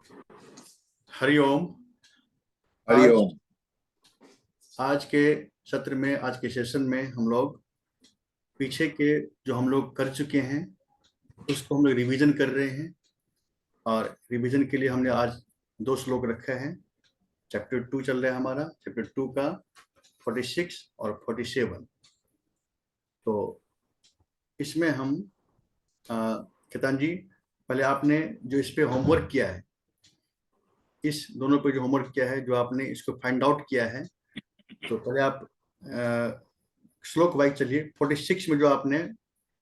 हरिओम। आज हरिओम। आज के सत्र में, आज के सेशन में हम लोग पीछे के जो हम लोग कर चुके हैं उसको हम लोग रिवीजन कर रहे हैं। और रिवीजन के लिए हमने आज दो श्लोक रखे हैं। चैप्टर 2 चल रहा है हमारा, चैप्टर 2 का 46 और 47। तो इसमें हम केतन जी, पहले आपने जो इस पे होमवर्क किया है, इस दोनों पे जो होमवर्क किया है, जो आपने इसको फाइंड आउट किया है, तो पहले आप श्लोक वाइज चलिए। 46 में जो आपने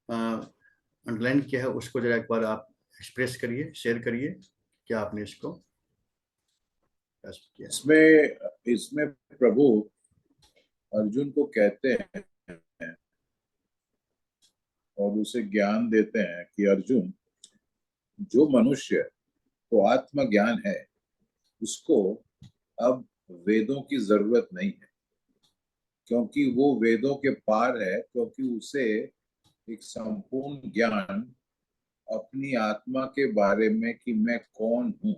अंडरलाइन किया है उसको जरा एक बार आप एक्सप्रेस करिए, शेयर करिए क्या आपने इसको किया। इसमें इसमें प्रभु अर्जुन को कहते हैं और उसे ज्ञान देते हैं कि अर्जुन, जो मनुष्य को आत्मज्ञान है उसको अब वेदों की जरूरत नहीं है, क्योंकि वो वेदों के पार है, क्योंकि उसे एक संपूर्ण ज्ञान अपनी आत्मा के बारे में कि मैं कौन हूँ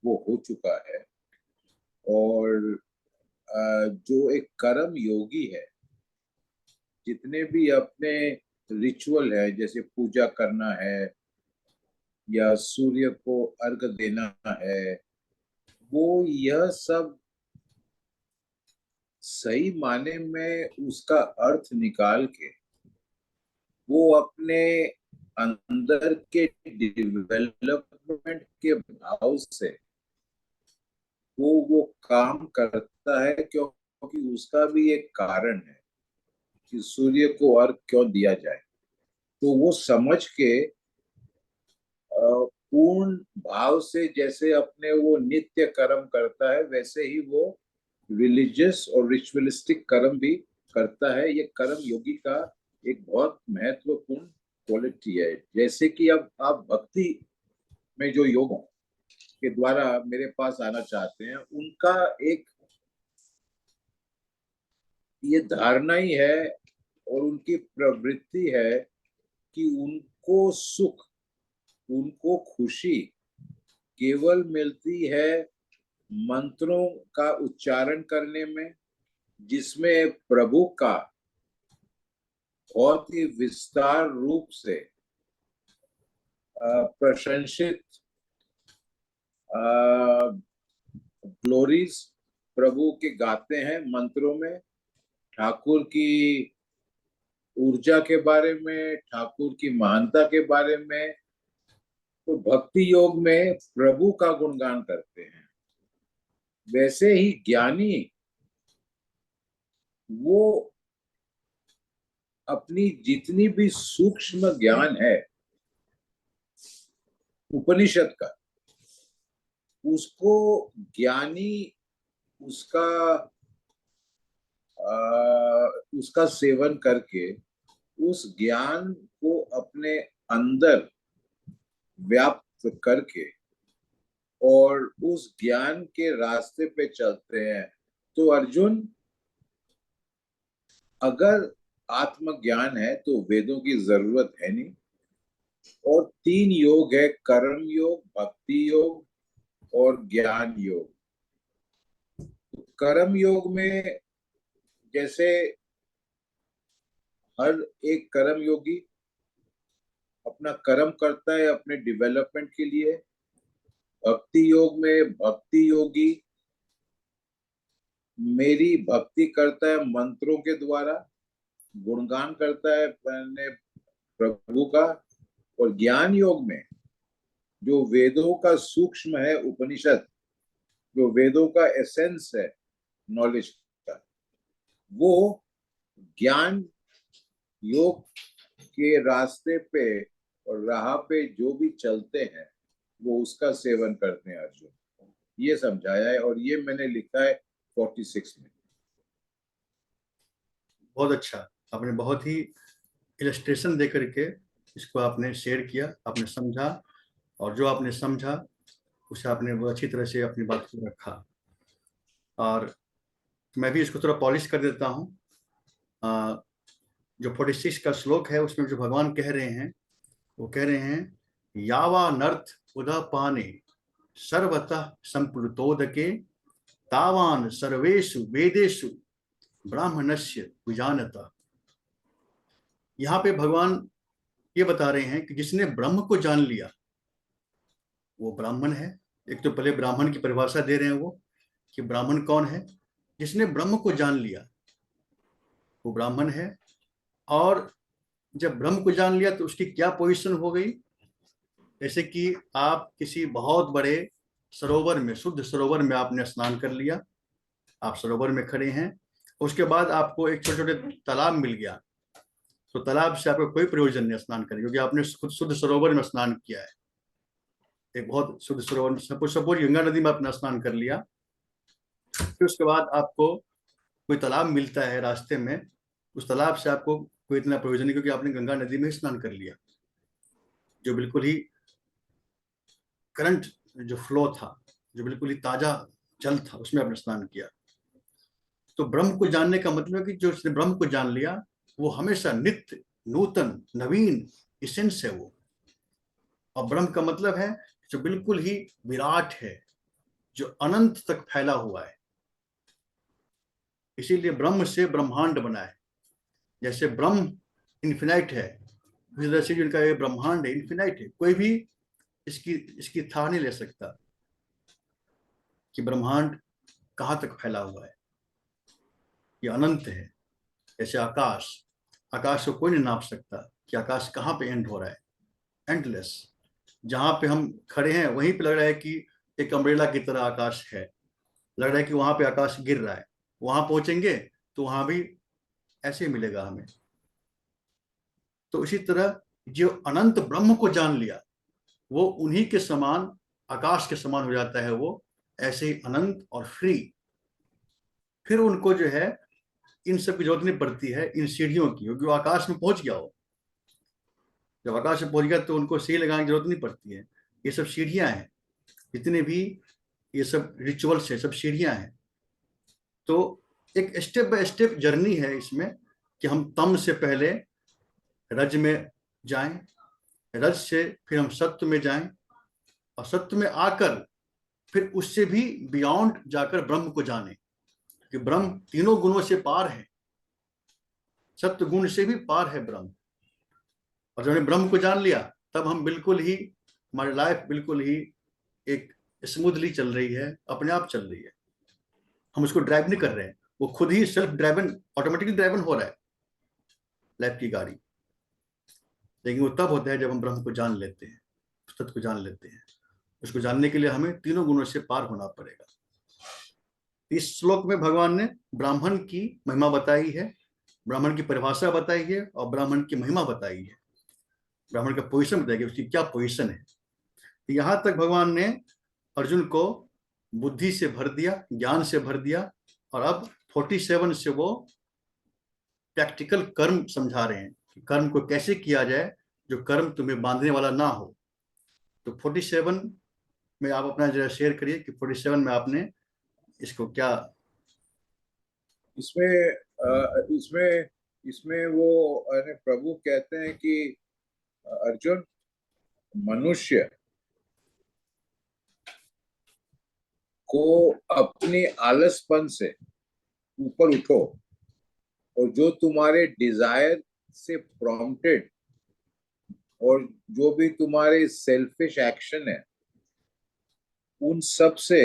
वो हो चुका है। और जो एक कर्म योगी है, जितने भी अपने रिचुअल है, जैसे पूजा करना है या सूर्य को अर्घ देना है, वो यह सब सही माने में उसका अर्थ निकाल के वो अपने अंदर के डेवलपमेंट के भाव से वो काम करता है, क्योंकि उसका भी एक कारण है कि सूर्य को अर्घ क्यों दिया जाए। तो वो समझ के पूर्ण भाव से जैसे अपने वो नित्य कर्म करता है, वैसे ही वो रिलीजियस और रिचुअलिस्टिक कर्म भी करता है। ये कर्म योगी का एक बहुत महत्वपूर्ण क्वालिटी है। जैसे कि अब आप भक्ति में जो योगों के द्वारा मेरे पास आना चाहते हैं, उनका एक ये धारणा ही है और उनकी प्रवृत्ति है कि उनको सुख, उनको खुशी केवल मिलती है मंत्रों का उच्चारण करने में, जिसमें प्रभु का बहुत ही विस्तार रूप से प्रशंसित ग्लोरीज प्रभु के गाते हैं मंत्रों में, ठाकुर की ऊर्जा के बारे में, ठाकुर की महानता के बारे में। तो भक्ति योग में प्रभु का गुणगान करते हैं। वैसे ही ज्ञानी वो अपनी जितनी भी सूक्ष्म ज्ञान है उपनिषद का, उसको ज्ञानी उसका उसका सेवन करके उस ज्ञान को अपने अंदर व्याप्त करके और उस ज्ञान के रास्ते पे चलते हैं। तो अर्जुन, अगर आत्मज्ञान है तो वेदों की जरूरत है नहीं। और तीन योग है, कर्म योग, भक्ति योग और ज्ञान योग। तो कर्म योग में जैसे हर एक कर्म योगी अपना कर्म करता है अपने डेवलपमेंट के लिए, भक्ति योग में भक्ति योगी मेरी भक्ति करता है मंत्रों के द्वारा, गुणगान करता है अपने प्रभु का। और ज्ञान योग में जो वेदों का सूक्ष्म है उपनिषद, जो वेदों का एसेंस है नॉलेज का, वो ज्ञान योग के रास्ते पे और राह पे जो भी चलते हैं वो उसका सेवन करते हैं अर्जुन। ये समझाया है और ये मैंने लिखा है 46 में। बहुत अच्छा, आपने बहुत ही इलस्ट्रेशन दे करके इसको आपने शेयर किया, आपने समझा, और जो आपने समझा उसे आपने बहुत अच्छी तरह से अपनी बात को रखा। और मैं भी इसको थोड़ा पॉलिश कर देता हूँ। जो 46 का श्लोक है उसमें जो भगवान कह रहे हैं, वो कह रहे हैं, यावा नर्थ उदा पाने सर्वतः संप्लुतोदके तावान सर्वेषु वेदेषु ब्राह्मणस्य विजानता। यहाँ पे भगवान ये बता रहे हैं कि जिसने ब्रह्म को जान लिया वो ब्राह्मण है। एक तो पहले ब्राह्मण की परिभाषा दे रहे हैं वो कि ब्राह्मण कौन है। जिसने ब्रह्म को जान लिया वो ब्राह्मण है। और जब ब्रह्म को जान लिया तो उसकी क्या पोजीशन हो गई। जैसे कि आप किसी बहुत बड़े सरोवर में, शुद्ध सरोवर में आपने स्नान कर लिया, आप सरोवर में खड़े हैं, उसके बाद आपको एक छोटे छोटे तालाब मिल गया, तो तालाब से आपको कोई प्रयोजन नहीं स्नान करने, क्योंकि आपने खुद शुद्ध सरोवर में स्नान किया है। एक बहुत शुद्ध सरोवर में, सपोज गंगा नदी में आपने स्नान कर लिया, फिर उसके बाद आपको कोई तालाब मिलता है रास्ते में, उस तालाब से आपको कोई इतना प्रयोजन नहीं, क्योंकि आपने गंगा नदी में स्नान कर लिया, जो बिल्कुल ही करंट जो फ्लो था, जो बिल्कुल ही ताजा जल था, उसमें आपने स्नान किया। तो ब्रह्म को जानने का मतलब है कि जो उसने ब्रह्म को जान लिया वो हमेशा नित्य, नूतन, नवीन इसेंस है वो। और ब्रह्म का मतलब है जो बिल्कुल ही विराट है, जो अनंत तक फैला हुआ है। इसीलिए ब्रह्म से ब्रह्मांड बना है। जैसे ब्रह्म इन्फिनाइट है, उसी तरह से जिनका ये ब्रह्मांड है इन्फिनाइट है। कोई भी इसकी इसकी था नहीं ले सकता कि ब्रह्मांड कहाँ तक फैला हुआ है। ये अनंत है। जैसे आकाश, आकाश को कोई नहीं नाप सकता कि आकाश कहाँ पे एंड हो रहा है। एंडलेस। जहां पे हम खड़े हैं वहीं पे लग रहा है कि एक अम्ब्रेला की तरह आकाश है, लग रहा है कि वहां पे आकाश गिर रहा है। वहां पहुंचेंगे तो वहां भी ऐसे ही मिलेगा हमें। तो इसी तरह जो अनंत ब्रह्म को जान लिया वो उन्हीं के समान, आकाश के समान हो जाता है वो, ऐसे ही अनंत और फ्री। फिर उनको जो है इन सब की जरूरत नहीं पड़ती है, इन सीढ़ियों की, क्योंकि वो आकाश में पहुंच गया हो। जब आकाश में पहुंच गया तो उनको सीढ़ी लगाने की जरूरत नहीं पड़ती है। ये सब सीढ़ियां हैं, जितने भी ये सब रिचुअल्स है, सब सीढ़ियां हैं। तो एक स्टेप बाय स्टेप जर्नी है इसमें, कि हम तम से पहले रज में जाएं, रज से फिर हम सत्य में जाएं, और सत्य में आकर फिर उससे भी बियॉन्ड जाकर ब्रह्म को जाने, कि ब्रह्म तीनों गुणों से पार है, सत्य गुण से भी पार है ब्रह्म। और जब हमने ब्रह्म को जान लिया तब हम बिल्कुल ही, हमारी लाइफ बिल्कुल ही एक स्मूथली चल रही है, अपने आप चल रही है। हम उसको ड्राइव नहीं कर रहे हैं, वो खुद ही सेल्फ ड्राइवन, ऑटोमेटिकली ड्राइवन हो रहा है लाइफ की गाड़ी। लेकिन वो तब होता है जब हम ब्रह्म को जान लेते हैं, सत्य को जान लेते हैं। उसको जानने के लिए हमें तीनों गुणों से पार होना पड़ेगा। इस श्लोक में भगवान ने ब्राह्मण की महिमा बताई है, ब्राह्मण की परिभाषा बताई है, और ब्राह्मण की महिमा बताई है। ब्राह्मण का पोजीशन बताया, उसकी क्या पोजीशन है। यहां तक भगवान ने अर्जुन को बुद्धि से भर दिया, ज्ञान से भर दिया, और अब 47 से वो प्रैक्टिकल कर्म समझा रहे हैं कि कर्म को कैसे किया जाए जो कर्म तुम्हें बांधने वाला ना हो। तो 47 में आप अपना जरा शेयर करिए कि 47 में आपने इसको क्या। इसमें इसमें इसमें वो प्रभु कहते हैं कि अर्जुन, मनुष्य को अपने आलसपन से ऊपर उठो, और जो तुम्हारे डिजायर से प्रॉम्प्टेड और जो भी तुम्हारे सेल्फिश एक्शन है उन सब से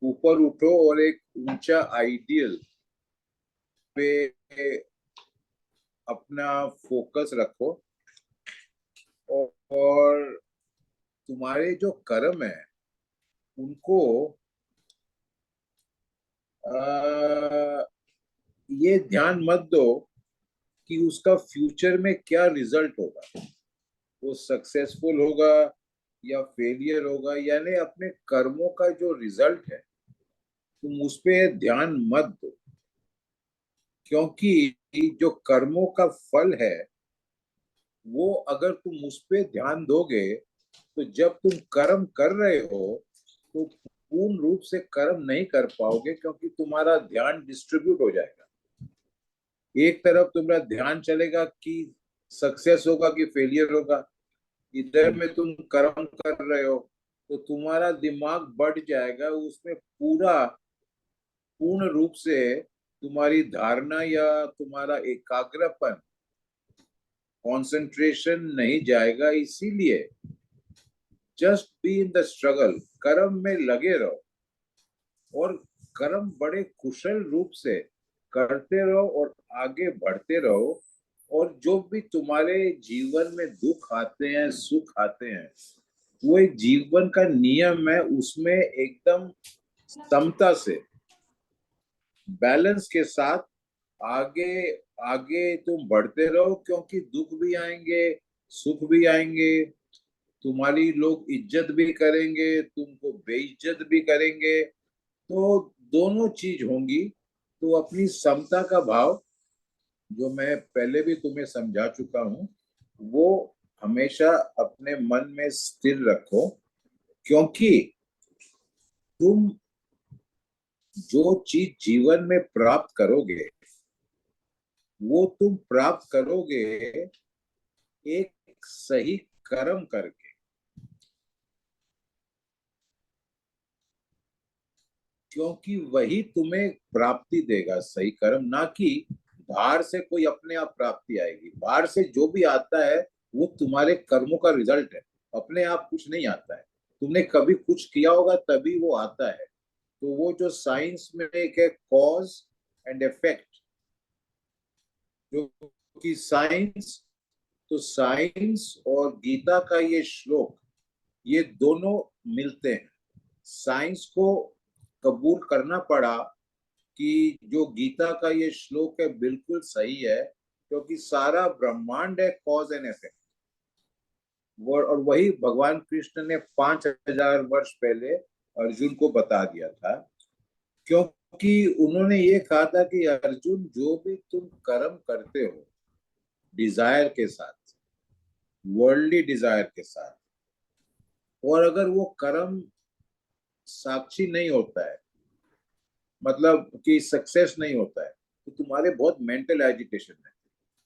ऊपर उठो, और एक ऊंचा आइडियल पे अपना फोकस रखो। और तुम्हारे जो कर्म है उनको ये ध्यान मत दो कि उसका फ्यूचर में क्या रिजल्ट होगा, वो सक्सेसफुल होगा या फेलियर होगा। यानी अपने कर्मों का जो रिजल्ट है तुम उस पर ध्यान मत दो, क्योंकि जो कर्मों का फल है वो अगर तुम उस पर ध्यान दोगे तो जब तुम कर्म कर रहे हो तो पूर्ण रूप से कर्म नहीं कर पाओगे, क्योंकि तुम्हारा ध्यान डिस्ट्रीब्यूट हो जाएगा। एक तरफ तुम्हारा ध्यान चलेगा कि सक्सेस होगा कि फेलियर होगा, इधर में तुम कर्म कर रहे हो तो तुम्हारा दिमाग बढ़ जाएगा, उसमें पूर्ण रूप से तुम्हारी धारणा या तुम्हारा एकाग्रपन, कंसंट्रेशन नहीं जाएगा। इसीलिए just be in the struggle, कर्म में लगे रहो और कर्म बड़े कुशल रूप से करते रहो और आगे बढ़ते रहो। और जो भी तुम्हारे जीवन में दुख आते हैं, सुख आते हैं, वो एक जीवन का नियम है, उसमें एकदम समता से, बैलेंस के साथ आगे आगे तुम बढ़ते रहो। क्योंकि दुख भी आएंगे, सुख भी आएंगे, तुम्हारी लोग इज्जत भी करेंगे, तुमको बेइज्जत भी करेंगे, तो दोनों चीज होंगी। तो अपनी समता का भाव, जो मैं पहले भी तुम्हें समझा चुका हूं, वो हमेशा अपने मन में स्थिर रखो। क्योंकि तुम जो चीज जीवन में प्राप्त करोगे, वो तुम प्राप्त करोगे एक सही कर्म करके। क्योंकि वही तुम्हें प्राप्ति देगा, सही कर्म, ना कि बाहर से कोई अपने आप प्राप्ति आएगी। बाहर से जो भी आता है वो तुम्हारे कर्मों का रिजल्ट है, अपने आप कुछ नहीं आता है। तुमने कभी कुछ किया होगा तभी वो आता है। तो वो जो साइंस में एक है कॉज एंड इफेक्ट, जो कि साइंस, तो साइंस और गीता का ये श्लोक, ये दोनों मिलते हैं। साइंस को कबूल करना पड़ा कि जो गीता का ये श्लोक है बिल्कुल सही है, क्योंकि सारा ब्रह्मांड है कॉज एंड इफेक्ट। और वही भगवान कृष्ण ने 5000 वर्ष पहले अर्जुन को बता दिया था। क्योंकि उन्होंने ये कहा था कि अर्जुन, जो भी तुम कर्म करते हो डिजायर के साथ, वर्ल्डली डिजायर के साथ, और अगर वो कर्म साक्षी नहीं होता है, मतलब कि सक्सेस नहीं होता है, तो तुम्हारे बहुत मेंटल एजिटेशन है।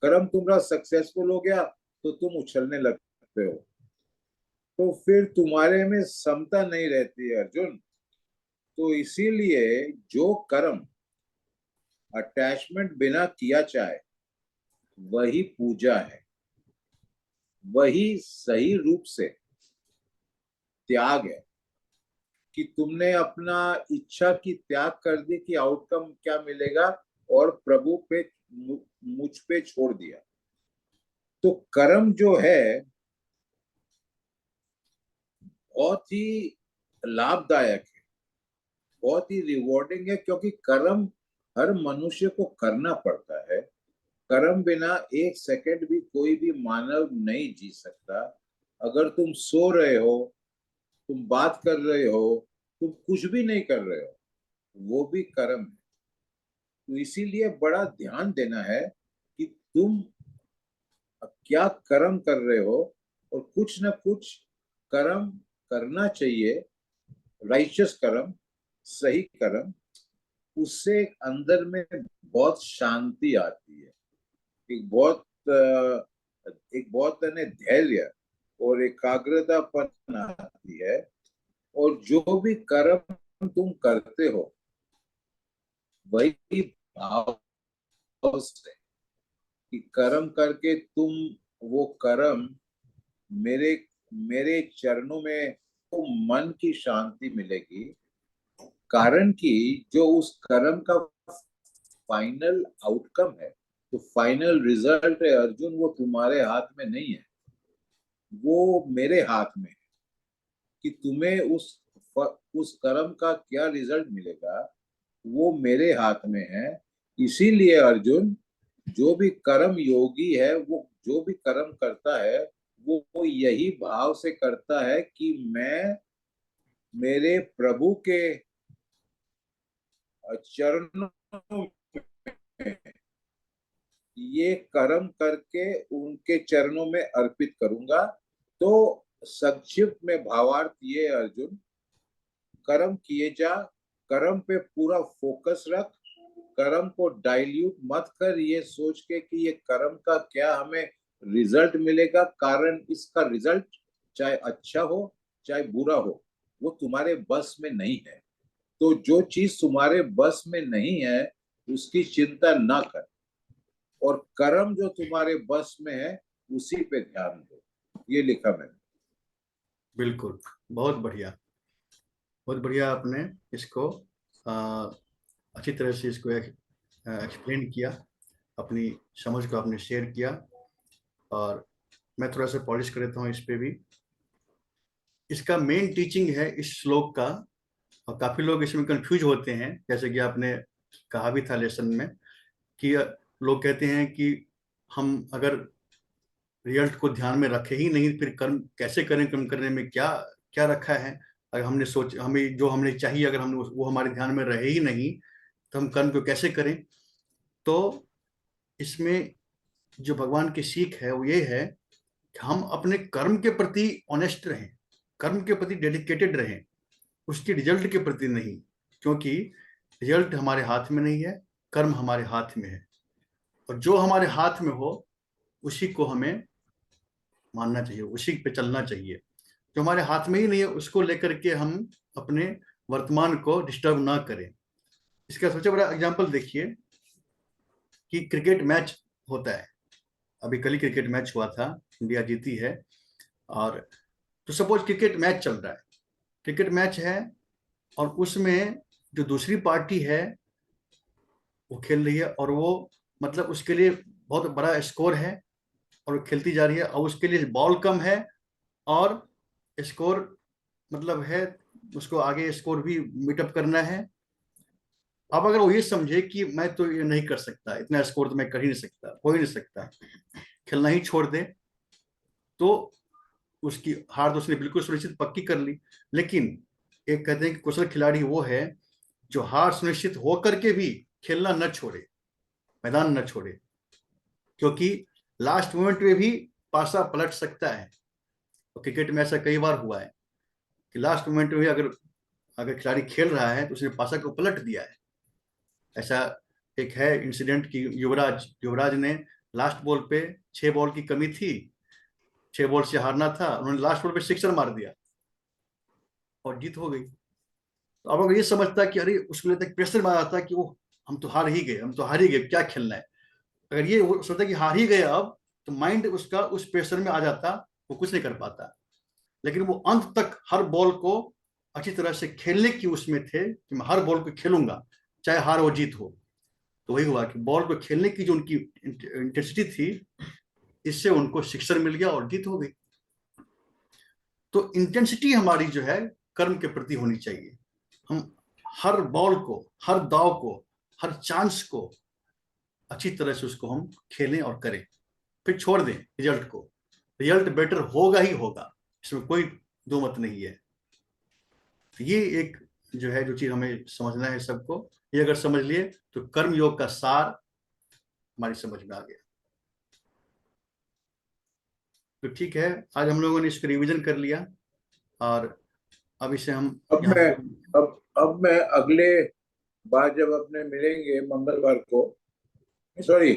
कर्म तुम्हारा सक्सेसफुल हो गया तो तुम उछलने लगते हो, तो फिर तुम्हारे में समता नहीं रहती है अर्जुन। तो इसीलिए जो कर्म अटैचमेंट बिना किया जाए, वही पूजा है, वही सही रूप से त्याग है। कि तुमने अपना इच्छा की त्याग कर दी कि आउटकम क्या मिलेगा, और प्रभु पे, मुझ पे छोड़ दिया। तो कर्म जो है बहुत ही लाभदायक है, बहुत ही रिवॉर्डिंग है। क्योंकि कर्म हर मनुष्य को करना पड़ता है। कर्म बिना एक सेकंड भी कोई भी मानव नहीं जी सकता। अगर तुम सो रहे हो, तुम बात कर रहे हो, तुम कुछ भी नहीं कर रहे हो, वो भी कर्म है। तो इसीलिए बड़ा ध्यान देना है कि तुम क्या कर्म कर रहे हो, और कुछ ना कुछ कर्म करना चाहिए, राइचियस कर्म, सही कर्म। उससे अंदर में बहुत शांति आती है, एक बहुत एक बहुत धैर्य और एकाग्रतापन आती है। और जो भी कर्म तुम करते हो, वही भाव से कि कर्म करके तुम, वो कर्म मेरे मेरे चरणों में, तो मन की शांति मिलेगी। कारण कि जो उस कर्म का फाइनल आउटकम है, तो फाइनल रिजल्ट है अर्जुन, वो तुम्हारे हाथ में नहीं है, वो मेरे हाथ में है। कि तुम्हें उस कर्म का क्या रिजल्ट मिलेगा, वो मेरे हाथ में है। इसीलिए अर्जुन, जो भी कर्म योगी है, वो जो भी कर्म करता है, वो यही भाव से करता है कि मैं मेरे प्रभु के चरणों में ये कर्म करके उनके चरणों में अर्पित करूंगा। तो संक्षिप्त में भावार्थ ये अर्जुन, कर्म किए जा, कर्म पे पूरा फोकस रख, कर्म को डाइल्यूट मत कर ये सोच के कि ये कर्म का क्या हमें रिजल्ट मिलेगा। कारण इसका रिजल्ट चाहे अच्छा हो चाहे बुरा हो, वो तुम्हारे बस में नहीं है। तो जो चीज तुम्हारे बस में नहीं है उसकी चिंता ना कर, और कर्म जो तुम्हारे बस में है उसी पे ध्यान दो। ये लिखा मैंने। बिल्कुल, बहुत बढ़िया, बहुत बढ़िया आपने इसको अच्छी तरह से इसको एक्सप्लेन किया, अपनी समझ को आपने शेयर किया। और मैं थोड़ा सा पॉलिश कर देता हूँ इस पे भी। इसका मेन टीचिंग है इस श्लोक का, और काफी लोग इसमें कंफ्यूज होते हैं, जैसे कि आपने कहा भी था लेसन में कि लोग कहते हैं कि हम अगर रिजल्ट को ध्यान में रखे ही नहीं, फिर कर्म कैसे करें, कर्म करने में क्या क्या रखा है। अगर हमने सोच, हमें जो हमने चाहिए अगर हम वो हमारे ध्यान में रहे ही नहीं, तो हम कर्म को कैसे करें। तो इसमें जो भगवान की सीख है वो ये है कि हम अपने कर्म के प्रति ऑनेस्ट रहें, कर्म के प्रति डेडिकेटेड रहें, उसके रिजल्ट के प्रति नहीं। क्योंकि रिजल्ट हमारे हाथ में नहीं है, कर्म हमारे हाथ में है। और जो हमारे हाथ में हो उसी को हमें मानना चाहिए, उसी पे चलना चाहिए। जो हमारे हाथ में ही नहीं है उसको लेकर के हम अपने वर्तमान को डिस्टर्ब ना करें। इसका सबसे बड़ा एग्जांपल देखिए कि क्रिकेट मैच होता है। अभी कल ही क्रिकेट मैच हुआ था, इंडिया जीती है। और तो सपोज क्रिकेट मैच चल रहा है, क्रिकेट मैच है, और उसमें जो दूसरी पार्टी है वो खेल रही है, और वो मतलब उसके लिए बहुत बड़ा स्कोर है, और वो खेलती जा रही है, और उसके लिए बॉल कम है, और स्कोर मतलब है, उसको आगे स्कोर भी मीटअप करना है। अब अगर वो ये समझे कि मैं तो ये नहीं कर सकता, इतना स्कोर तो मैं कर ही नहीं सकता, हो ही नहीं सकता, खेलना ही छोड़ दे, तो उसकी हार तो उसने बिल्कुल सुनिश्चित पक्की कर ली। लेकिन एक कहते हैं कि कुशल खिलाड़ी वो है जो हार सुनिश्चित होकर के भी खेलना न छोड़े, मैदान न छोड़े। क्योंकि लास्ट मोमेंट में भी पासा पलट सकता है, और क्रिकेट में ऐसा कई बार हुआ है कि लास्ट मोमेंट में भी अगर अगर खिलाड़ी खेल रहा है तो उसने पासा को पलट दिया है। ऐसा एक है इंसिडेंट कि युवराज युवराज ने लास्ट बॉल पे 6 बॉल की कमी थी, 6 बॉल से हारना था, उन्होंने लास्ट बॉल पे सिक्सर मार दिया और जीत हो गई। तो अब अगर ये समझता कि अरे उसको लेता प्रेशर में आता कि वो हम तो हार ही गए, हम तो हार ही गए, क्या खेलना है, अगर ये वो सोचता कि हार ही गए अब, तो माइंड उसका उस प्रेशर में आ जाता, वो कुछ नहीं कर पाता। लेकिन वो अंत तक हर बॉल को अच्छी तरह से खेलने की उसमें थे कि मैं हर बॉल को खेलूंगा, चाहे हार हो जीत हो। तो वही हुआ कि बॉल को खेलने की जो उनकी इंटेंसिटी थी, इससे उनको सिक्सर मिल गया और जीत हो गई। तो इंटेंसिटी हमारी जो है कर्म के प्रति होनी चाहिए। हम हर बॉल को, हर दाव को, हर चांस को अच्छी तरह से उसको हम खेलें और करें, फिर छोड़ दें रिजल्ट को। रिजल्ट बेटर होगा ही होगा, इसमें कोई दो मत नहीं है। ये एक जो है जो चीज हमें समझना है सबको, ये अगर समझ लिए तो कर्म योग का सार हमारी समझ में आ गया। तो ठीक है, आज हम लोगों ने इसको रिवीजन कर लिया, और अब इसे हम अब यहाँ मैं से अब मैं अगले बार जब अपने मिलेंगे मंगलवार को, सॉरी